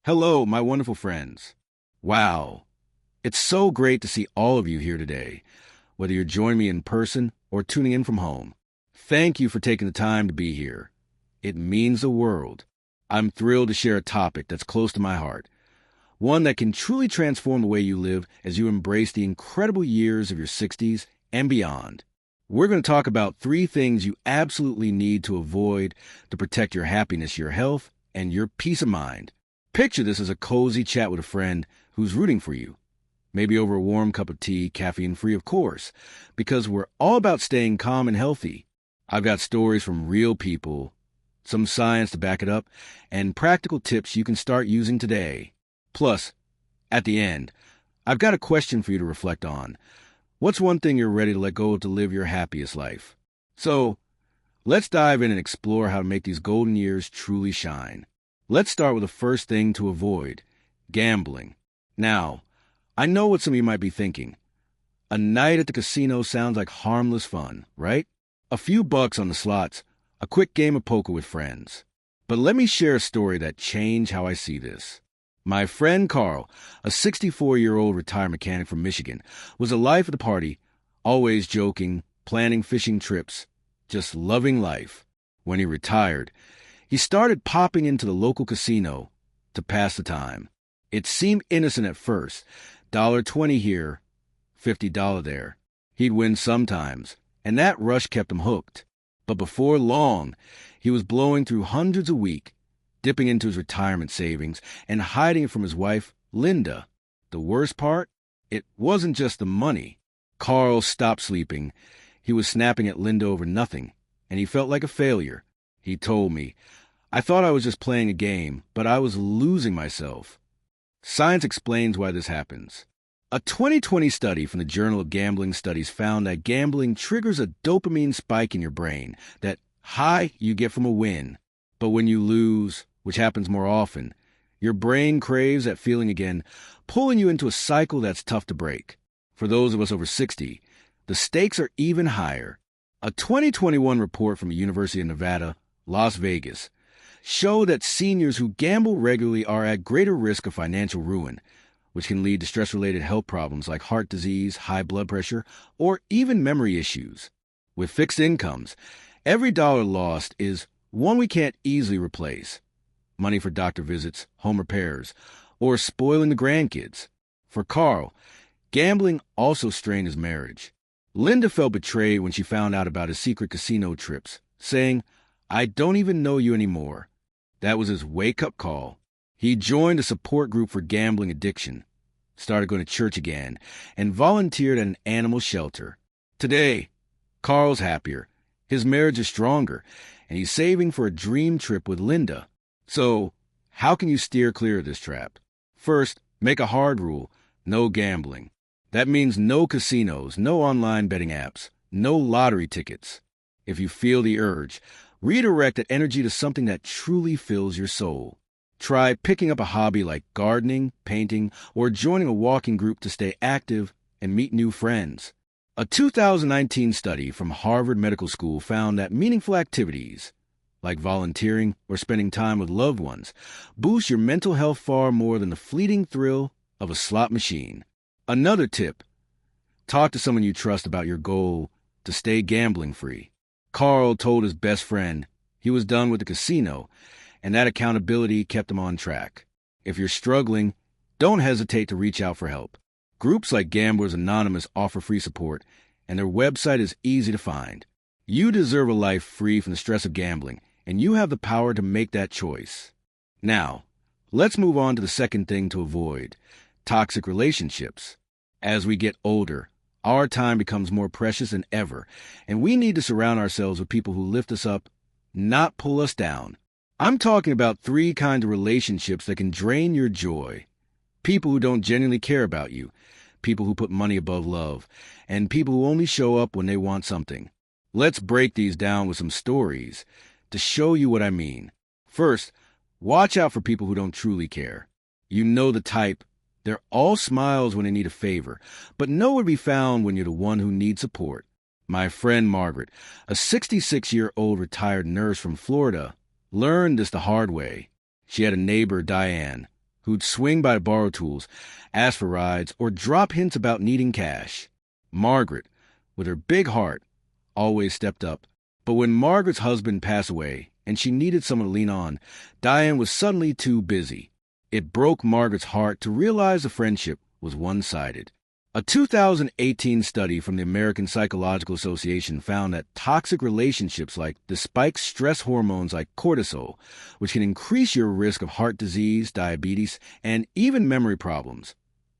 Hello, my wonderful friends. Wow, it's so great to see all of you here today, whether you're joining me in person or tuning in from home. Thank you for taking the time to be here. It means the world. I'm thrilled to share a topic that's close to my heart, one that can truly transform the way you live as you embrace the incredible years of your 60s and beyond. We're going to talk about 3 things you absolutely need to avoid to protect your happiness, your health, and your peace of mind. Picture this as a cozy chat with a friend who's rooting for you. Maybe over a warm cup of tea, caffeine-free, of course, because we're all about staying calm and healthy. I've got stories from real people, some science to back it up, and practical tips you can start using today. Plus, at the end, I've got a question for you to reflect on. What's one thing you're ready to let go of to live your happiest life? So, let's dive in and explore how to make these golden years truly shine. Let's start with the first thing to avoid: gambling. Now, I know what some of you might be thinking. A night at the casino sounds like harmless fun, right? A few bucks on the slots, a quick game of poker with friends. But let me share a story that changed how I see this. My friend Carl, a 64-year-old retired mechanic from Michigan, was the life of the party, always joking, planning fishing trips, just loving life. When he retired, he started popping into the local casino to pass the time. It seemed innocent at first. $1.20 here, $50 there. He'd win sometimes, and that rush kept him hooked. But before long, he was blowing through hundreds a week, dipping into his retirement savings and hiding it from his wife, Linda. The worst part? It wasn't just the money. Carl stopped sleeping. He was snapping at Linda over nothing, and he felt like a failure. He told me, "I thought I was just playing a game, but I was losing myself." Science explains why this happens. A 2020 study from the Journal of Gambling Studies found that gambling triggers a dopamine spike in your brain, that high you get from a win. But when you lose, which happens more often, your brain craves that feeling again, pulling you into a cycle that's tough to break. For those of us over 60, the stakes are even higher. A 2021 report from the University of Nevada, Las Vegas, showed that seniors who gamble regularly are at greater risk of financial ruin, which can lead to stress-related health problems like heart disease, high blood pressure, or even memory issues. With fixed incomes, every dollar lost is one we can't easily replace. Money for doctor visits, home repairs, or spoiling the grandkids. For Carl, gambling also strained his marriage. Linda felt betrayed when she found out about his secret casino trips, saying, "I don't even know you anymore." That was his wake-up call. He joined a support group for gambling addiction, started going to church again, and volunteered at an animal shelter. Today, Carl's happier, his marriage is stronger, and he's saving for a dream trip with Linda. So, how can you steer clear of this trap? First, make a hard rule: no gambling. That means no casinos, no online betting apps, no lottery tickets. If you feel the urge, redirect that energy to something that truly fills your soul. Try picking up a hobby like gardening, painting, or joining a walking group to stay active and meet new friends. A 2019 study from Harvard Medical School found that meaningful activities, like volunteering or spending time with loved ones, boost your mental health far more than the fleeting thrill of a slot machine. Another tip: talk to someone you trust about your goal to stay gambling-free. Carl told his best friend he was done with the casino, and that accountability kept him on track. If you're struggling, don't hesitate to reach out for help. Groups like Gamblers Anonymous offer free support, and their website is easy to find. You deserve a life free from the stress of gambling, and you have the power to make that choice. Now, let's move on to the second thing to avoid: toxic relationships. As we get older, our time becomes more precious than ever, and we need to surround ourselves with people who lift us up, not pull us down. I'm talking about 3 kinds of relationships that can drain your joy. People who don't genuinely care about you, people who put money above love, and people who only show up when they want something. Let's break these down with some stories to show you what I mean. First, watch out for people who don't truly care. You know the type. They're all smiles when they need a favor, but nowhere to be found when you're the one who needs support. My friend Margaret, a 66-year-old retired nurse from Florida, learned this the hard way. She had a neighbor, Diane, who'd swing by to borrow tools, ask for rides, or drop hints about needing cash. Margaret, with her big heart, always stepped up. But when Margaret's husband passed away and she needed someone to lean on, Diane was suddenly too busy. It broke Margaret's heart to realize the friendship was one-sided. A 2018 study from the American Psychological Association found that toxic relationships the spike stress hormones like cortisol, which can increase your risk of heart disease, diabetes, and even memory problems,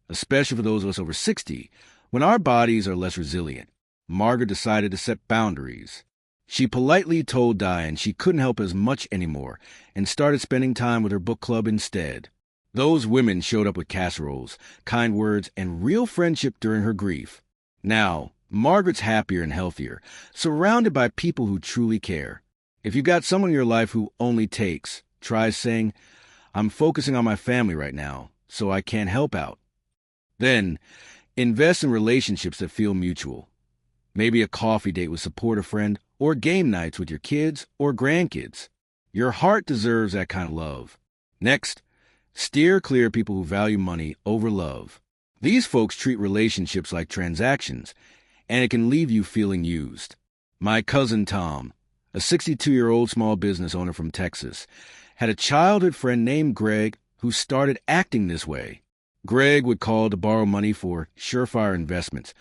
especially for those of us over 60, when our bodies are less resilient. Margaret decided to set boundaries. She politely told Diane she couldn't help as much anymore and started spending time with her book club instead. Those women showed up with casseroles, kind words, and real friendship during her grief. Now, Margaret's happier and healthier, surrounded by people who truly care. If you've got someone in your life who only takes, try saying, "I'm focusing on my family right now, so I can't help out." Then, invest in relationships that feel mutual. Maybe a coffee date with support a friend, or game nights with your kids or grandkids. Your heart deserves that kind of love. Next, steer clear of people who value money over love. These folks treat relationships like transactions, and it can leave you feeling used. My cousin Tom, a 62-year-old small business owner from Texas, had a childhood friend named Greg who started acting this way. Greg would call to borrow money for surefire investments,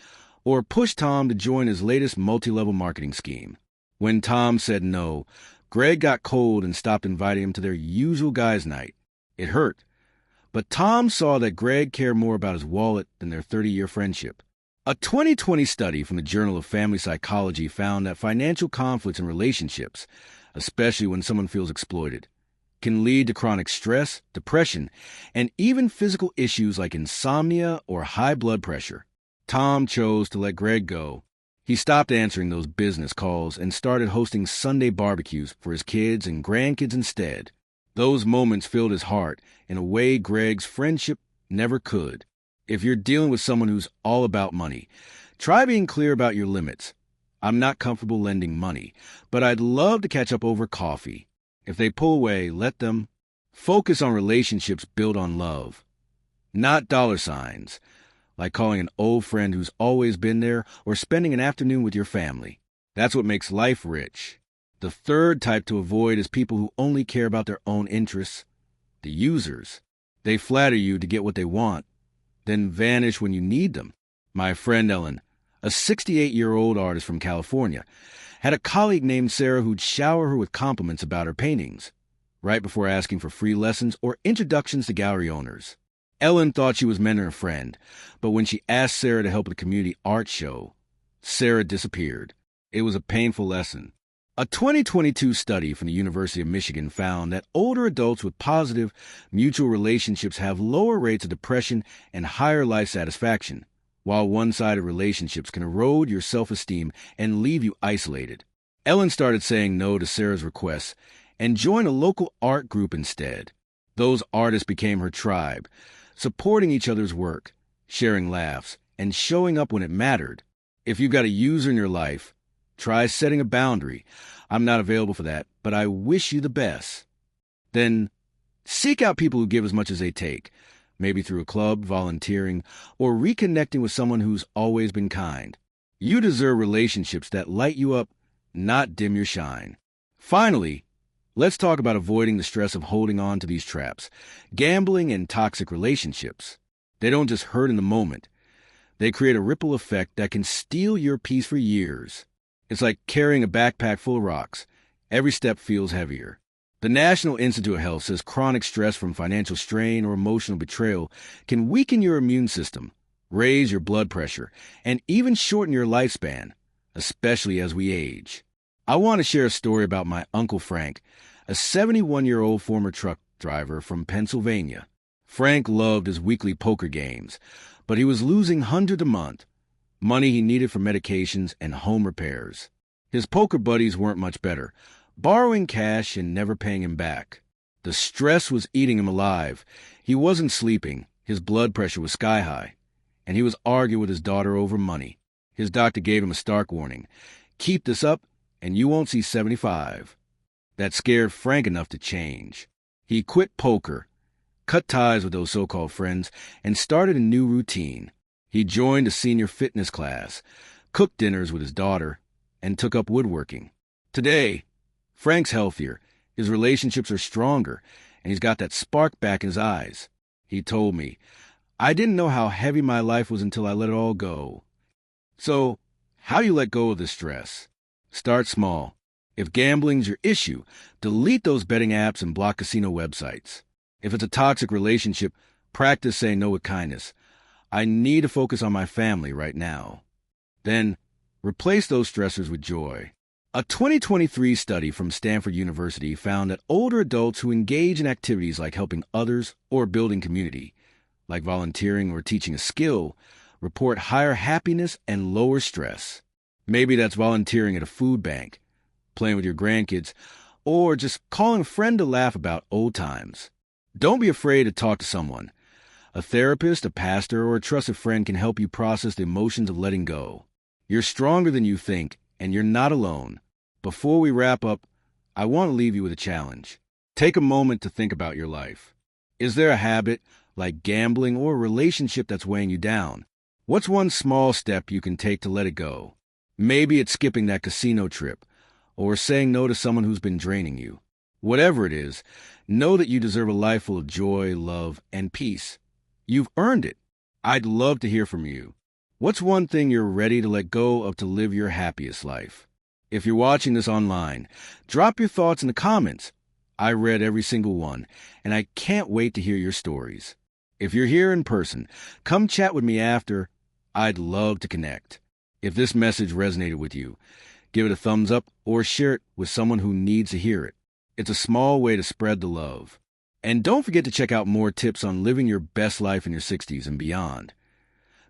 or push Tom to join his latest multi-level marketing scheme. When Tom said no, Greg got cold and stopped inviting him to their usual guys' night. It hurt. But Tom saw that Greg cared more about his wallet than their 30-year friendship. A 2020 study from the Journal of Family Psychology found that financial conflicts in relationships, especially when someone feels exploited, can lead to chronic stress, depression, and even physical issues like insomnia or high blood pressure. Tom chose to let Greg go. He stopped answering those business calls and started hosting Sunday barbecues for his kids and grandkids instead. Those moments filled his heart in a way Greg's friendship never could. If you're dealing with someone who's all about money, try being clear about your limits. "I'm not comfortable lending money, but I'd love to catch up over coffee." If they pull away, let them. Focus on relationships built on love, not dollar signs, like calling an old friend who's always been there or spending an afternoon with your family. That's what makes life rich. The third type to avoid is people who only care about their own interests, the users. They flatter you to get what they want, then vanish when you need them. My friend Ellen, a 68-year-old artist from California, had a colleague named Sarah who'd shower her with compliments about her paintings, right before asking for free lessons or introductions to gallery owners. Ellen thought she was mentoring a friend, but when she asked Sarah to help at a community art show, Sarah disappeared. It was a painful lesson. A 2022 study from the University of Michigan found that older adults with positive, mutual relationships have lower rates of depression and higher life satisfaction, while one-sided relationships can erode your self-esteem and leave you isolated. Ellen started saying no to Sarah's requests and joined a local art group instead. Those artists became her tribe, supporting each other's work, sharing laughs, and showing up when it mattered. If you've got a user in your life, try setting a boundary. "I'm not available for that, but I wish you the best." Then seek out people who give as much as they take, maybe through a club, volunteering, or reconnecting with someone who's always been kind. You deserve relationships that light you up, not dim your shine. Finally, let's talk about avoiding the stress of holding on to these traps, gambling and toxic relationships. They don't just hurt in the moment. They create a ripple effect that can steal your peace for years. It's like carrying a backpack full of rocks. Every step feels heavier. The National Institute of Health says chronic stress from financial strain or emotional betrayal can weaken your immune system, raise your blood pressure, and even shorten your lifespan, especially as we age. I want to share a story about my Uncle Frank, a 71-year-old former truck driver from Pennsylvania. Frank loved his weekly poker games, but he was losing hundreds a month, money he needed for medications and home repairs. His poker buddies weren't much better, borrowing cash and never paying him back. The stress was eating him alive. He wasn't sleeping, his blood pressure was sky high, and he was arguing with his daughter over money. His doctor gave him a stark warning: "Keep this up, and you won't see 75. That scared Frank enough to change. He quit poker, cut ties with those so-called friends, and started a new routine. He joined a senior fitness class, cooked dinners with his daughter, and took up woodworking. Today, Frank's healthier, his relationships are stronger, and he's got that spark back in his eyes. He told me, "I didn't know how heavy my life was until I let it all go." So, how do you let go of the stress? Start small. If gambling's your issue, delete those betting apps and block casino websites. If it's a toxic relationship, practice saying no with kindness. I need to focus on my family right now. Then, replace those stressors with joy. A 2023 study from Stanford University found that older adults who engage in activities like helping others or building community, like volunteering or teaching a skill, report higher happiness and lower stress. Maybe that's volunteering at a food bank, playing with your grandkids, or just calling a friend to laugh about old times. Don't be afraid to talk to someone. A therapist, a pastor, or a trusted friend can help you process the emotions of letting go. You're stronger than you think, and you're not alone. Before we wrap up, I want to leave you with a challenge. Take a moment to think about your life. Is there a habit, like gambling or a relationship that's weighing you down? What's one small step you can take to let it go? Maybe it's skipping that casino trip, or saying no to someone who's been draining you. Whatever it is, know that you deserve a life full of joy, love, and peace. You've earned it. I'd love to hear from you. What's one thing you're ready to let go of to live your happiest life? If you're watching this online, drop your thoughts in the comments. I read every single one, and I can't wait to hear your stories. If you're here in person, come chat with me after. I'd love to connect. If this message resonated with you, give it a thumbs up or share it with someone who needs to hear it. It's a small way to spread the love. And don't forget to check out more tips on living your best life in your 60s and beyond.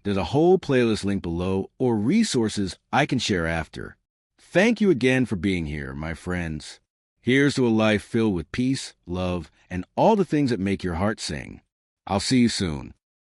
There's a whole playlist link below or resources I can share after. Thank you again for being here, my friends. Here's to a life filled with peace, love, and all the things that make your heart sing. I'll see you soon.